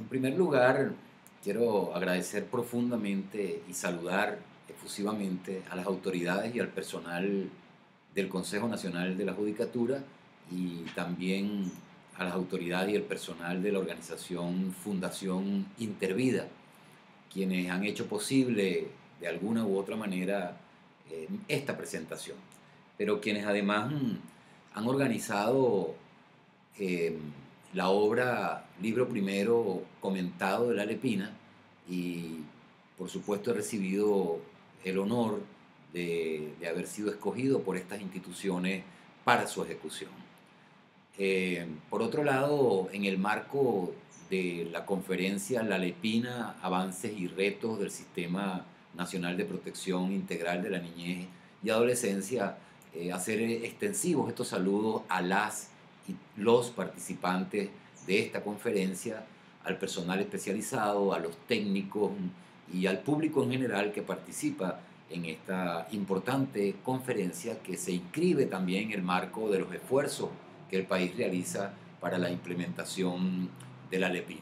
En primer lugar, quiero agradecer profundamente y saludar efusivamente a las autoridades y al personal del Consejo Nacional de la Judicatura y también a las autoridades y el personal de la organización Fundación Intervida, quienes han hecho posible de alguna u otra manera esta presentación, pero quienes además han organizado eh, la obra Libro Primero comentado de La Lepina y por supuesto he recibido el honor de haber sido escogido por estas instituciones para su ejecución. Por otro lado, en el marco de la conferencia La Lepina, Avances y Retos del Sistema Nacional de Protección Integral de la Niñez y Adolescencia, hacer extensivos estos saludos a las y los participantes de esta conferencia, al personal especializado, a los técnicos y al público en general que participa en esta importante conferencia que se inscribe también en el marco de los esfuerzos que el país realiza para la implementación de la Lepina.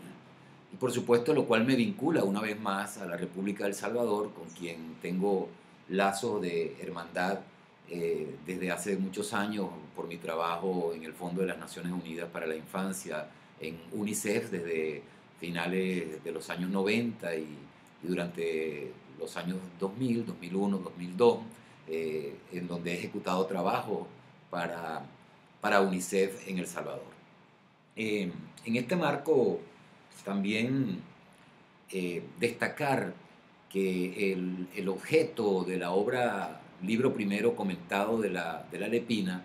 Y por supuesto, lo cual me vincula una vez más a la República del Salvador, con quien tengo lazos de hermandad desde hace muchos años por mi trabajo en el Fondo de las Naciones Unidas para la Infancia, en UNICEF desde finales de los años 90 y durante los años 2000, 2001, 2002, en donde he ejecutado trabajo para, para UNICEF en El Salvador. En este marco también destacar que el objeto de la obra Libro Primero comentado de la Lepina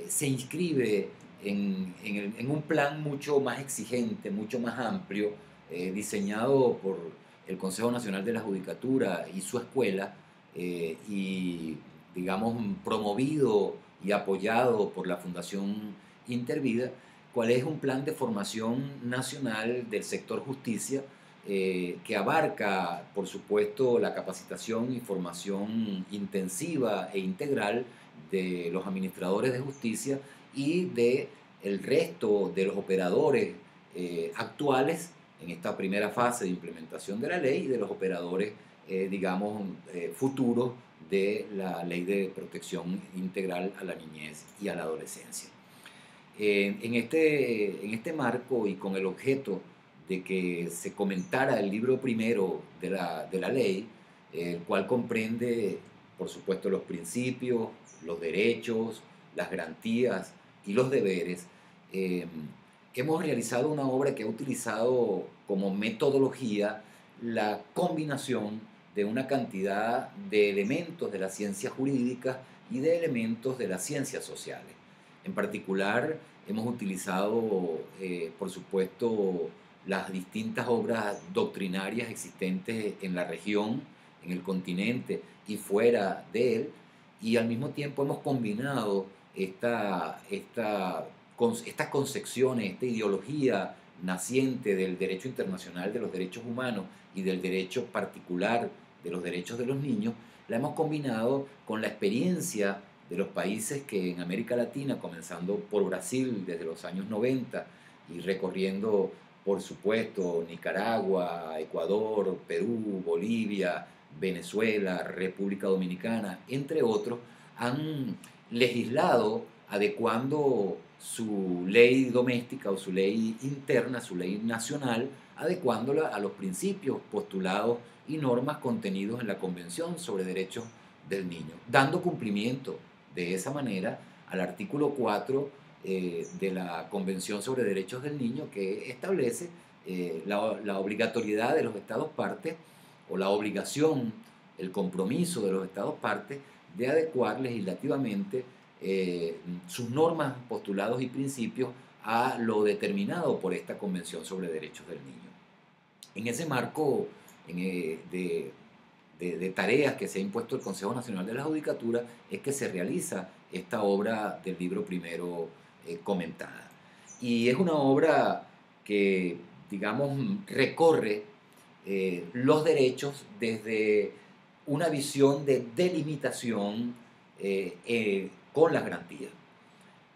se inscribe en un plan mucho más exigente, mucho más amplio, diseñado por el Consejo Nacional de la Judicatura y su escuela, y digamos promovido y apoyado por la Fundación Intervida, cuál es un plan de formación nacional del sector justicia que abarca, por supuesto, la capacitación y formación intensiva e integral de los administradores de justicia y de el resto de los operadores actuales en esta primera fase de implementación de la ley y de los operadores, digamos, futuros de la ley de protección integral a la niñez y a la adolescencia. En este marco y con el objeto de que se comentara el libro primero de la ley, el cual comprende, por supuesto, los principios, los derechos, las garantías y los deberes, eh, hemos realizado una obra que ha utilizado como metodología la combinación de una cantidad de elementos de las ciencias jurídicas y de elementos de las ciencias sociales. En particular, hemos utilizado, por supuesto, las distintas obras doctrinarias existentes en la región, en el continente y fuera de él, y al mismo tiempo hemos combinado estas concepciones, esta ideología naciente del derecho internacional de los derechos humanos y del derecho particular de los derechos de los niños, la hemos combinado con la experiencia de los países que en América Latina, comenzando por Brasil desde los años 90 y recorriendo, por supuesto, Nicaragua, Ecuador, Perú, Bolivia, Venezuela, República Dominicana, entre otros, han legislado adecuando su ley doméstica o su ley interna, su ley nacional, adecuándola a los principios, postulados y normas contenidos en la Convención sobre Derechos del Niño, dando cumplimiento de esa manera al artículo 4 de la Convención sobre Derechos del Niño, que establece la obligatoriedad de los Estados partes o la obligación, el compromiso de los Estados partes de adecuar legislativamente sus normas, postulados y principios a lo determinado por esta Convención sobre Derechos del Niño. En ese marco de tareas que se ha impuesto el Consejo Nacional de la Judicatura es que se realiza esta obra del libro primero comentada. Y es una obra que, digamos, recorre los derechos desde una visión de delimitación con las garantías.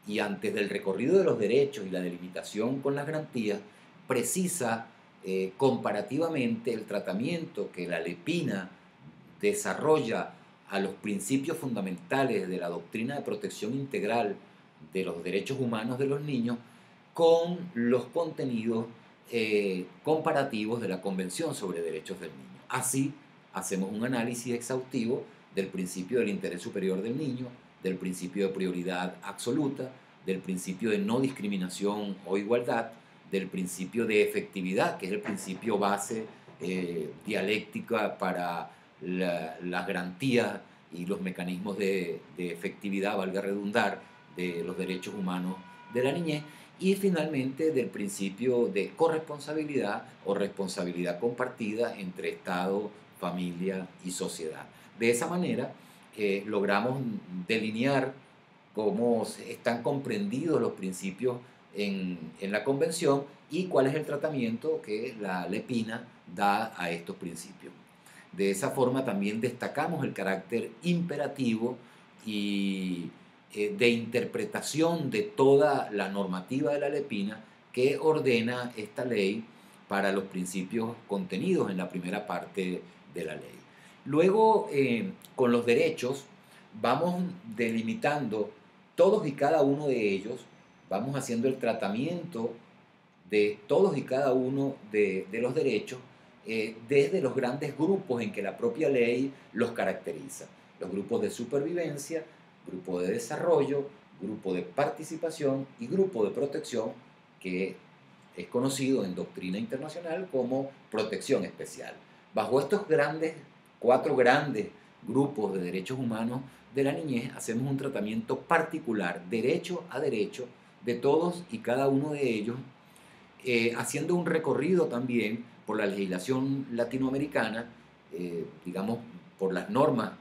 Y antes del recorrido de los derechos y la delimitación con las garantías, precisa comparativamente el tratamiento que la Lepina desarrolla a los principios fundamentales de la doctrina de protección integral de los derechos humanos de los niños con los contenidos comparativos de la Convención sobre Derechos del Niño. Así, hacemos un análisis exhaustivo del principio del interés superior del niño, del principio de prioridad absoluta, del principio de no discriminación o igualdad, del principio de efectividad, que es el principio base dialéctica para las garantías y los mecanismos de efectividad, valga redundar, de los derechos humanos de la niñez, y finalmente del principio de corresponsabilidad o responsabilidad compartida entre Estado, familia y sociedad. De esa manera logramos delinear cómo están comprendidos los principios en la Convención y cuál es el tratamiento que la Lepina da a estos principios. De esa forma también destacamos el carácter imperativo y de interpretación de toda la normativa de la Lepina que ordena esta ley para los principios contenidos en la primera parte de la ley. Luego, con los derechos, vamos delimitando todos y cada uno de ellos, vamos haciendo el tratamiento de todos y cada uno de los derechos desde los grandes grupos en que la propia ley los caracteriza. Los grupos de supervivencia, grupo de desarrollo, grupo de participación y grupo de protección, que es conocido en doctrina internacional como protección especial. Bajo estos cuatro grandes grupos de derechos humanos de la niñez, hacemos un tratamiento particular, derecho a derecho, de todos y cada uno de ellos, haciendo un recorrido también por la legislación latinoamericana, digamos, por las normas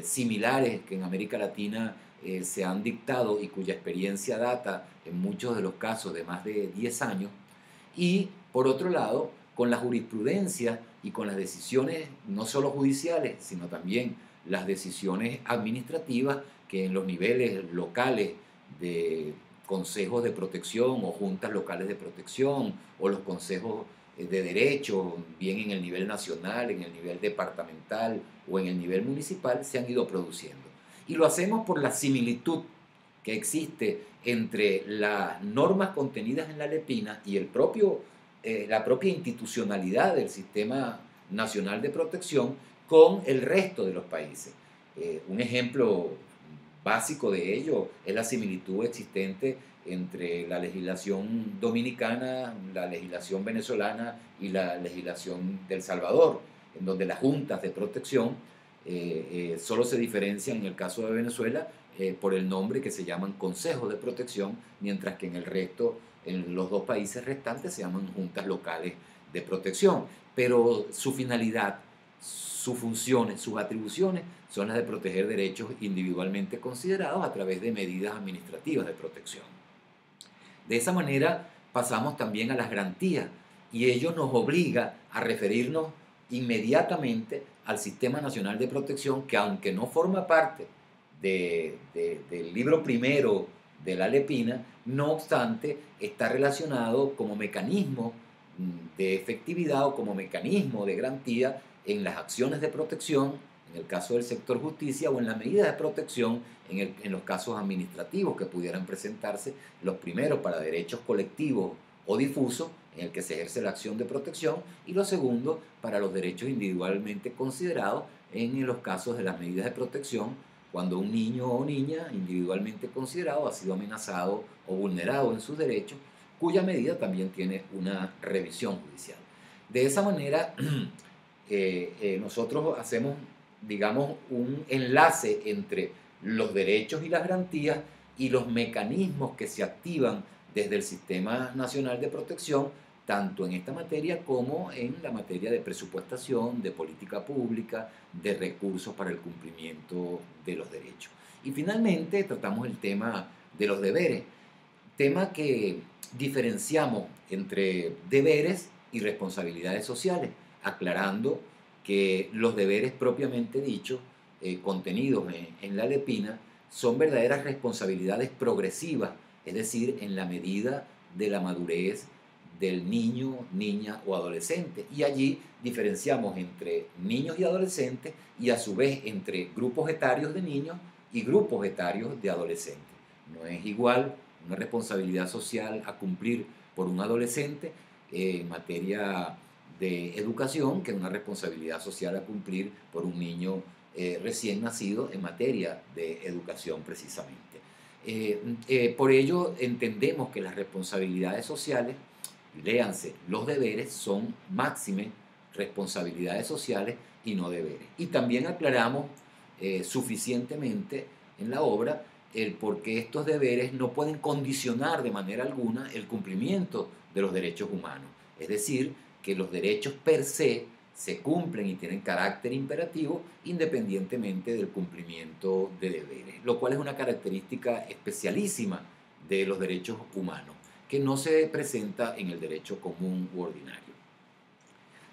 similares que en América Latina se han dictado y cuya experiencia data en muchos de los casos de más de 10 años, y por otro lado, con la jurisprudencia y con las decisiones no solo judiciales, sino también las decisiones administrativas que en los niveles locales de consejos de protección o juntas locales de protección o los consejos de derecho, bien en el nivel nacional, en el nivel departamental o en el nivel municipal, se han ido produciendo. Y lo hacemos por la similitud que existe entre las normas contenidas en la Lepina y la propia institucionalidad del Sistema Nacional de Protección con el resto de los países. Un ejemplo básico de ello es la similitud existente entre la legislación dominicana, la legislación venezolana y la legislación del Salvador, en donde las juntas de protección solo se diferencian en el caso de Venezuela por el nombre, que se llaman consejos de protección, mientras que en el resto, en los dos países restantes, se llaman juntas locales de protección. Pero su finalidad, sus funciones, sus atribuciones son las de proteger derechos individualmente considerados a través de medidas administrativas de protección. De esa manera pasamos también a las garantías, y ello nos obliga a referirnos inmediatamente al Sistema Nacional de Protección, que aunque no forma parte del libro primero de la Lepina, no obstante está relacionado como mecanismo de efectividad o como mecanismo de garantía en las acciones de protección, en el caso del sector justicia, o en las medidas de protección en los casos administrativos que pudieran presentarse, los primeros para derechos colectivos o difusos, en el que se ejerce la acción de protección, y los segundos para los derechos individualmente considerados en los casos de las medidas de protección, cuando un niño o niña individualmente considerado ha sido amenazado o vulnerado en sus derechos, cuya medida también tiene una revisión judicial. De esa manera, nosotros hacemos, digamos, un enlace entre los derechos y las garantías y los mecanismos que se activan desde el Sistema Nacional de Protección, tanto en esta materia como en la materia de presupuestación, de política pública, de recursos para el cumplimiento de los derechos. Y finalmente tratamos el tema de los deberes, tema que diferenciamos entre deberes y responsabilidades sociales, aclarando que los deberes propiamente dichos, contenidos en la Lepina, son verdaderas responsabilidades progresivas, es decir, en la medida de la madurez del niño, niña o adolescente. Y allí diferenciamos entre niños y adolescentes y a su vez entre grupos etarios de niños y grupos etarios de adolescentes. No es igual una responsabilidad social a cumplir por un adolescente en materia de educación que una responsabilidad social a cumplir por un niño recién nacido en materia de educación precisamente. Por ello entendemos que las responsabilidades sociales, léanse, los deberes son máxime responsabilidades sociales y no deberes. Y también aclaramos suficientemente en la obra el por qué estos deberes no pueden condicionar de manera alguna el cumplimiento de los derechos humanos. Es decir, que los derechos per se cumplen y tienen carácter imperativo independientemente del cumplimiento de deberes, lo cual es una característica especialísima de los derechos humanos, que no se presenta en el derecho común u ordinario.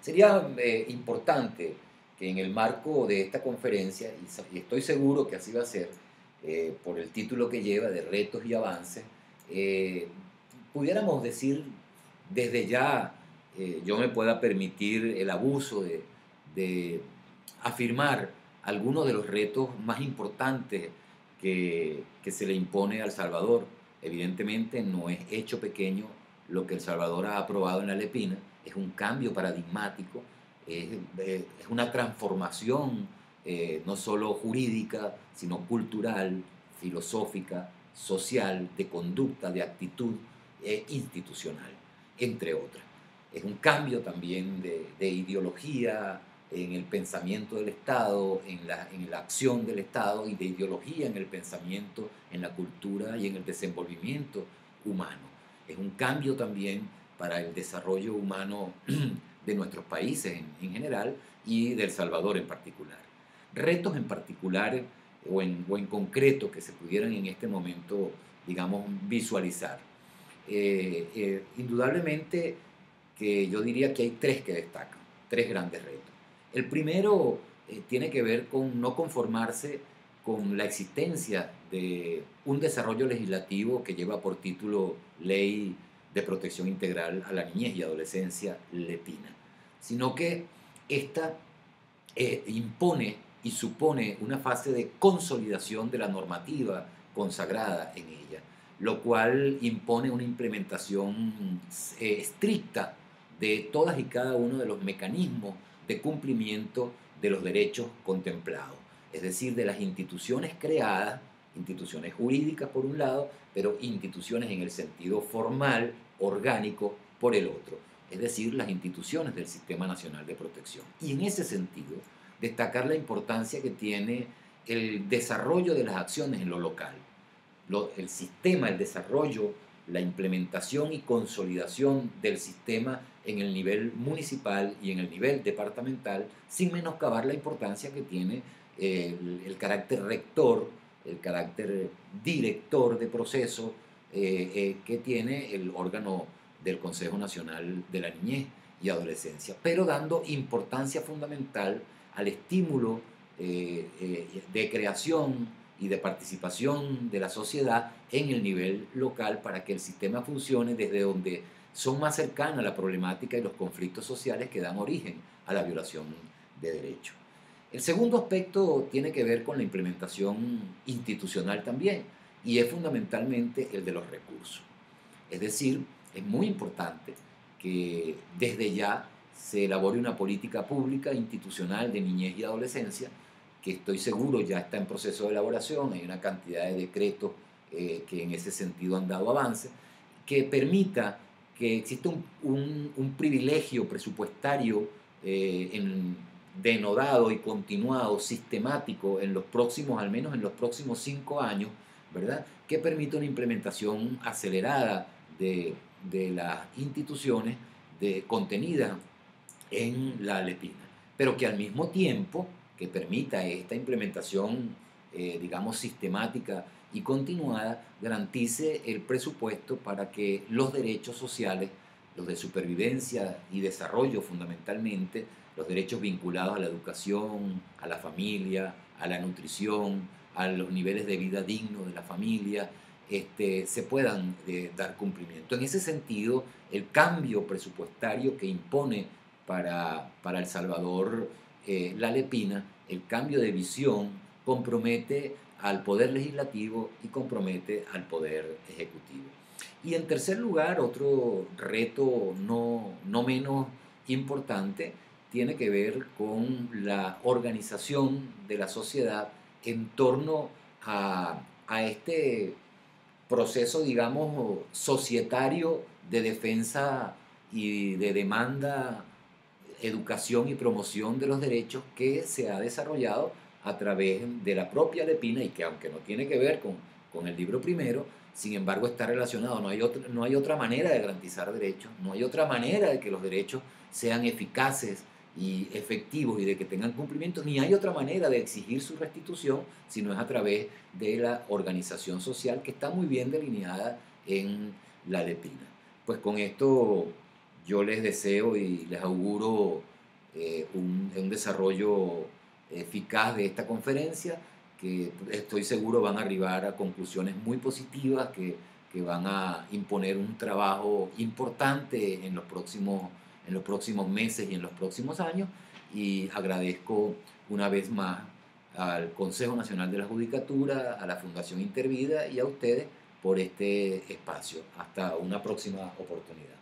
Sería importante que en el marco de esta conferencia, y estoy seguro que así va a ser, por el título que lleva de Retos y Avances, pudiéramos decir desde ya, yo me pueda permitir el abuso de afirmar algunos de los retos más importantes que se le impone a El Salvador. Evidentemente no es hecho pequeño lo que El Salvador ha aprobado en la Lepina, es un cambio paradigmático, es una transformación no solo jurídica, sino cultural, filosófica, social, de conducta, de actitud institucional, entre otras. Es un cambio también de ideología en el pensamiento del Estado, en la acción del Estado, y de ideología en el pensamiento, en la cultura y en el desenvolvimiento humano. Es un cambio también para el desarrollo humano de nuestros países en general y de El Salvador en particular. Retos en particular o en concreto que se pudieran en este momento, digamos, visualizar. Indudablemente que yo diría que hay tres que destacan, tres grandes retos. El primero tiene que ver con no conformarse con la existencia de un desarrollo legislativo que lleva por título Ley de Protección Integral a la Niñez y Adolescencia, LEPINA, sino que esta impone y supone una fase de consolidación de la normativa consagrada en ella, lo cual impone una implementación estricta de todas y cada uno de los mecanismos de cumplimiento de los derechos contemplados, es decir, de las instituciones creadas, instituciones jurídicas por un lado, pero instituciones en el sentido formal, orgánico, por el otro, es decir, las instituciones del Sistema Nacional de Protección. Y en ese sentido, destacar la importancia que tiene el desarrollo de las acciones en lo local, el sistema, el desarrollo, la implementación y consolidación del sistema en el nivel municipal y en el nivel departamental, sin menoscabar la importancia que tiene el carácter rector, el carácter director de proceso que tiene el órgano del Consejo Nacional de la Niñez y Adolescencia, pero dando importancia fundamental al estímulo de creación y de participación de la sociedad en el nivel local para que el sistema funcione desde donde son más cercanas la problemática y los conflictos sociales que dan origen a la violación de derechos. El segundo aspecto tiene que ver con la implementación institucional también, y es fundamentalmente el de los recursos. Es decir, es muy importante que desde ya se elabore una política pública institucional de niñez y adolescencia, que estoy seguro ya está en proceso de elaboración. Hay una cantidad de decretos que en ese sentido han dado avance, que permita que exista un privilegio presupuestario denodado y continuado, sistemático, en los próximos, al menos en los próximos 5 años, ¿verdad?, que permita una implementación acelerada de las instituciones contenidas en la Lepina, pero que al mismo tiempo que permita esta implementación, digamos, sistemática y continuada, garantice el presupuesto para que los derechos sociales, los de supervivencia y desarrollo fundamentalmente, los derechos vinculados a la educación, a la familia, a la nutrición, a los niveles de vida dignos de la familia, se puedan dar cumplimiento. En ese sentido, el cambio presupuestario que impone para El Salvador la Lepina, el cambio de visión, compromete al Poder Legislativo y compromete al Poder Ejecutivo. Y en tercer lugar, otro reto no menos importante tiene que ver con la organización de la sociedad en torno a este proceso, digamos, societario de defensa y de demanda, educación y promoción de los derechos que se ha desarrollado a través de la propia Lepina y que aunque no tiene que ver con el libro primero, sin embargo está relacionado. No hay otra manera de garantizar derechos, no hay otra manera de que los derechos sean eficaces y efectivos y de que tengan cumplimiento, ni hay otra manera de exigir su restitución, sino es a través de la organización social que está muy bien delineada en la Lepina. Pues con esto yo les deseo y les auguro un desarrollo eficaz de esta conferencia, que estoy seguro van a arribar a conclusiones muy positivas que van a imponer un trabajo importante en los próximos meses y en los próximos años. Y agradezco una vez más al Consejo Nacional de la Judicatura, a la Fundación Intervida y a ustedes por este espacio. Hasta una próxima oportunidad.